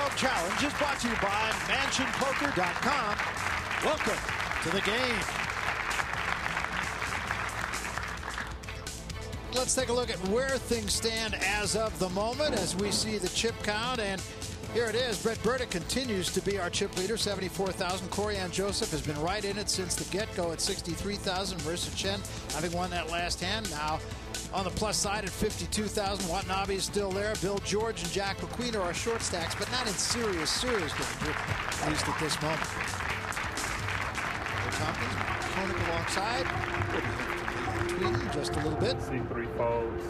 World Challenge is brought to you by MansionPoker.com. Welcome to the game. Let's take a look at where things stand as of the moment as we see the chip count. And here it is. Brett Burdick continues to be our chip leader, 74,000. Corianne Joseph has been right in it since the get-go at 63,000. Marissa Chen having won that last hand. Now on the plus side at 52,000. Watanabe is still there. Bill George and Jack McQueen are our short stacks, but not in serious danger, at least at this moment. Tompkins, Koenig alongside. Tweeting just a little bit. C3 folds.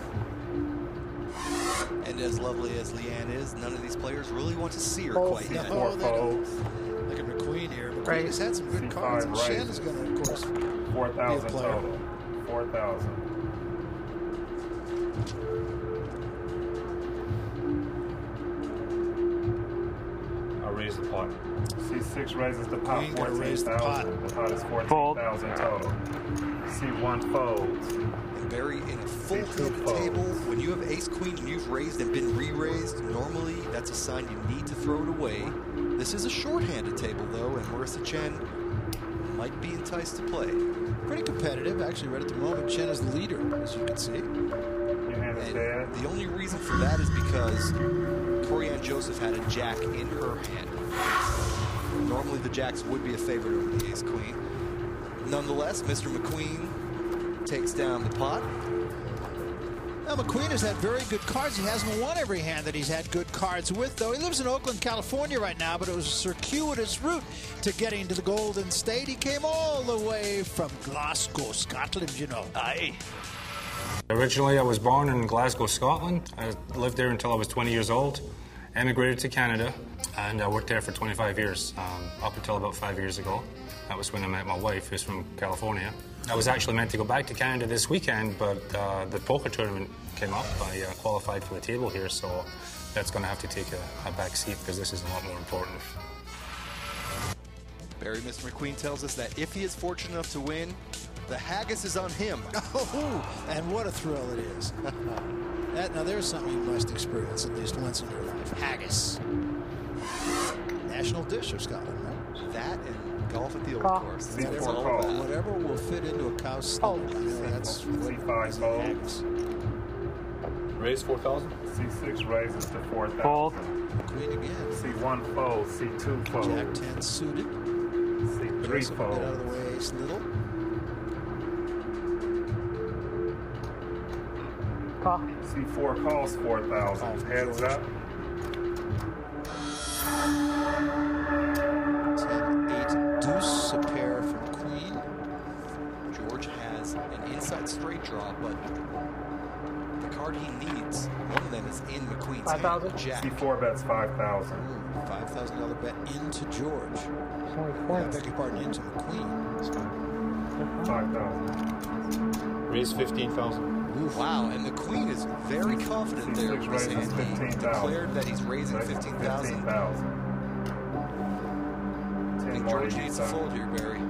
And as lovely as Leanne is, none of these players really want to see her quite yet. Four folds. Look at McQueen here. McQueen has had some good cards. And Shen is going to, of course, 4,000 total. 4,000. I'll raise the pot. C6 raises the pot. 14,000. The pot is 14,000 total. C1 folds. And Barry, in a full-handed table, when you have ace-queen and you've raised and been re-raised, normally that's a sign you need to throw it away. This is a short-handed table, though, and Marissa Chen might be enticed to play. Pretty competitive, actually, right at the moment. Chen is the leader, as you can see. And the only reason for that is because Corianne Joseph had a jack in her hand. Normally the jacks would be a favorite over the ace-queen. Nonetheless, Mr. McQueen takes down the pot. Now, McQueen has had very good cards. He hasn't won every hand that he's had good cards with, though. He lives in Oakland, California right now, but it was a circuitous route to getting to the Golden State. He came all the way from Glasgow, Scotland, you know. Aye. Originally, I was born in Glasgow, Scotland. I lived there until I was 20 years old, emigrated to Canada, and I worked there for 25 years, up until about 5 years ago. That was when I met my wife, who's from California. I was actually meant to go back to Canada this weekend, but the poker tournament came up. I qualified for the table here, so that's going to have to take a back seat because this is a lot more important. Barry, Mr. McQueen tells us that if he is fortunate enough to win, the haggis is on him. Oh, and what a thrill it is. Now, there's something you must experience at least once in your life. Haggis. National dish of Scotland, right? That and golf at the old course. Whatever will fit into a cow's stomach. That's C5 folds. Raise 4,000. C6 raises to 4,000. Fold. Queen again. C1 folds. C2 folds. Jack 10 suited. C3 folds. Get out of the way, ace little. C4 calls 4,000. Heads up. 10-8 deuce, a pair from Queen. George has an inside straight draw, but the card he needs, one of them is in McQueen's hand. Jack. C4 bets 5,000. $5,000 bet into George. I beg your pardon, into McQueen. 5,000. Raise 15,000. Wow, and the Queen is very confident there in this hand. He declared that he's raising 15,000. And George needs to fold here, Barry.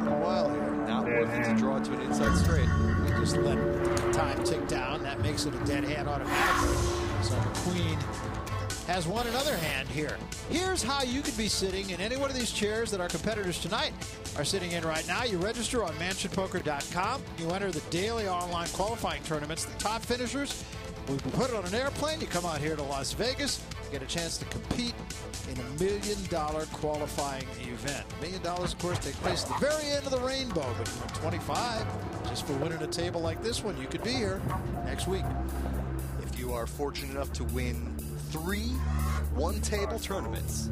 A while here. Not working to draw to an inside straight. We just let the time tick down. That makes it a dead hand automatically. So the Queen has won another hand here. Here's how you could be sitting in any one of these chairs that our competitors tonight are sitting in right now. You register on MansionPoker.com. You enter the daily online qualifying tournaments. The top finishers, we put it on an airplane. You come out here to Las Vegas, get a chance to compete in $1 million qualifying event. $1 million, of course, takes place at the very end of the rainbow, but 25 just for winning a table like this one. You could be here next week. If you are fortunate enough to win 3 one-table tournaments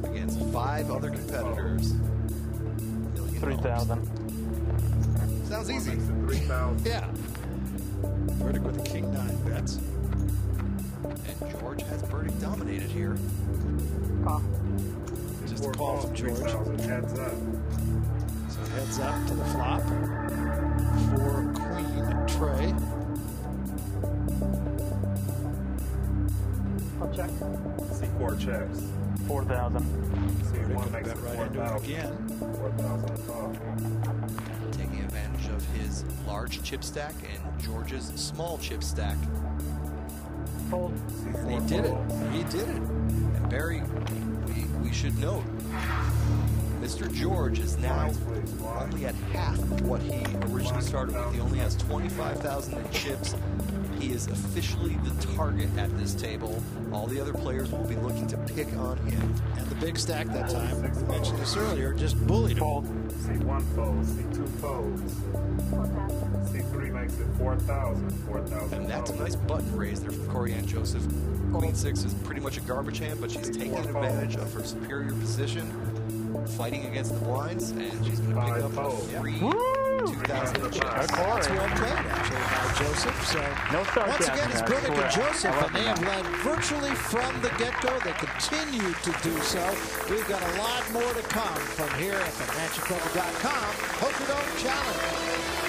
against 5 other competitors, $1 million. 3,000. Sounds easy. 3,000. Yeah. Burdick with the king-9 bets. And George has Burdick dominated here. Just a call from George. Heads up. So heads up to the flop for Queen Trey. I'll check. C4 checks. 4,000. C1 makes it Right into it 4,000. again. 4,000 call. Taking advantage of his large chip stack and George's small chip stack. Fold. And he did it. He did it. And Barry, we should note, Mr. George is now only at half of what he originally started with. He only has 25,000 in chips. He is officially the target at this table. All the other players will be looking to pick on him. And the big stack that time, we mentioned this earlier, just bullied him. Fold. C1 folds. C2 folds. C3 makes it 4,000. 4,000. And that's a nice button raise there from Corianne Joseph. Queen 6 is pretty much a garbage hand, but she's taking advantage of her superior position, fighting against the blinds, and she's going to pick up a free 2,000 chips. That's well played, actually, by Joseph. So once again, it's Burdick and Joseph, and they have led virtually from the get-go. They continue to do so. We've got a lot more to come from here at the FinancialCover.com Poker Dome Challenge.